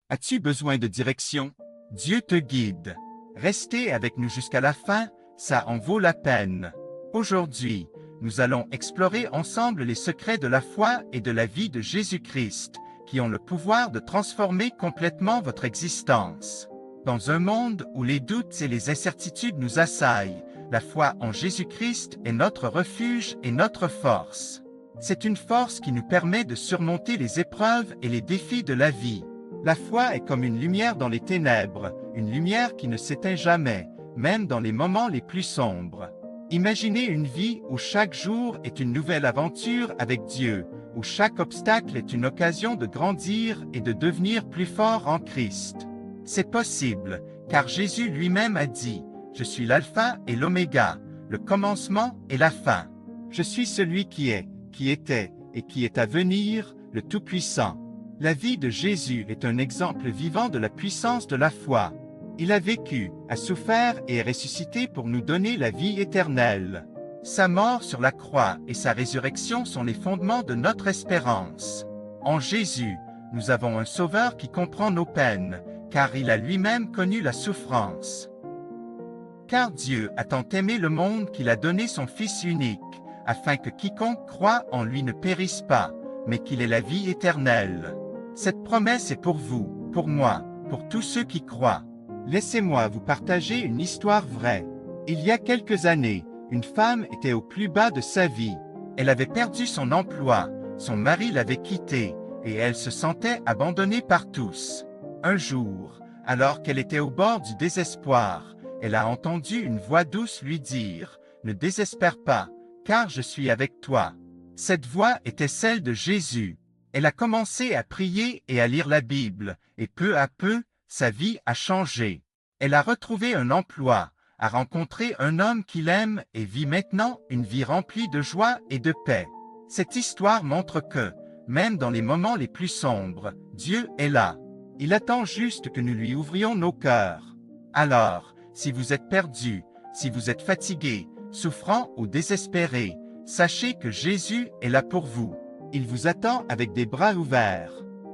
As-tu besoin de direction? Dieu te guide. Restez avec nous jusqu'à la fin, ça en vaut la peine. Aujourd'hui, nous allons explorer ensemble les secrets de la foi et de la vie de Jésus-Christ, qui ont le pouvoir de transformer complètement votre existence. Dans un monde où les doutes et les incertitudes nous assaillent, la foi en Jésus-Christ est notre refuge et notre force. C'est une force qui nous permet de surmonter les épreuves et les défis de la vie. La foi est comme une lumière dans les ténèbres, une lumière qui ne s'éteint jamais, même dans les moments les plus sombres. Imaginez une vie où chaque jour est une nouvelle aventure avec Dieu, où chaque obstacle est une occasion de grandir et de devenir plus fort en Christ. C'est possible, car Jésus lui-même a dit « Je suis l'alpha et l'oméga, le commencement et la fin. Je suis celui qui est, qui était et qui est à venir, le Tout-Puissant. » La vie de Jésus est un exemple vivant de la puissance de la foi. Il a vécu, a souffert et est ressuscité pour nous donner la vie éternelle. Sa mort sur la croix et sa résurrection sont les fondements de notre espérance. En Jésus, nous avons un Sauveur qui comprend nos peines, car il a lui-même connu la souffrance. Car Dieu a tant aimé le monde qu'il a donné son Fils unique, afin que quiconque croit en lui ne périsse pas, mais qu'il ait la vie éternelle. Cette promesse est pour vous, pour moi, pour tous ceux qui croient. Laissez-moi vous partager une histoire vraie. Il y a quelques années, une femme était au plus bas de sa vie. Elle avait perdu son emploi, son mari l'avait quittée, et elle se sentait abandonnée par tous. Un jour, alors qu'elle était au bord du désespoir, elle a entendu une voix douce lui dire « Ne désespère pas, car je suis avec toi. » Cette voix était celle de Jésus. Elle a commencé à prier et à lire la Bible, et peu à peu, sa vie a changé. Elle a retrouvé un emploi, a rencontré un homme qu'il aime et vit maintenant une vie remplie de joie et de paix. Cette histoire montre que, même dans les moments les plus sombres, Dieu est là. Il attend juste que nous lui ouvrions nos cœurs. Alors, si vous êtes perdu, si vous êtes fatigué, souffrant ou désespéré, sachez que Jésus est là pour vous. Il vous attend avec des bras ouverts.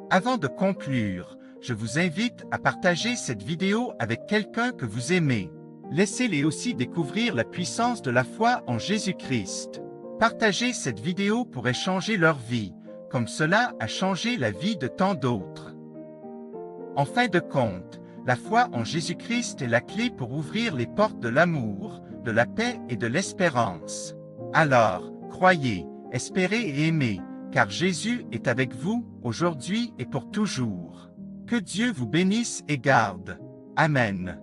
Avant de conclure, je vous invite à partager cette vidéo avec quelqu'un que vous aimez. Laissez-les aussi découvrir la puissance de la foi en Jésus-Christ. Partagez cette vidéo pour changer leur vie, comme cela a changé la vie de tant d'autres. En fin de compte, la foi en Jésus-Christ est la clé pour ouvrir les portes de l'amour, de la paix et de l'espérance. Alors, croyez, espérez et aimez, car Jésus est avec vous, aujourd'hui et pour toujours. Que Dieu vous bénisse et garde. Amen.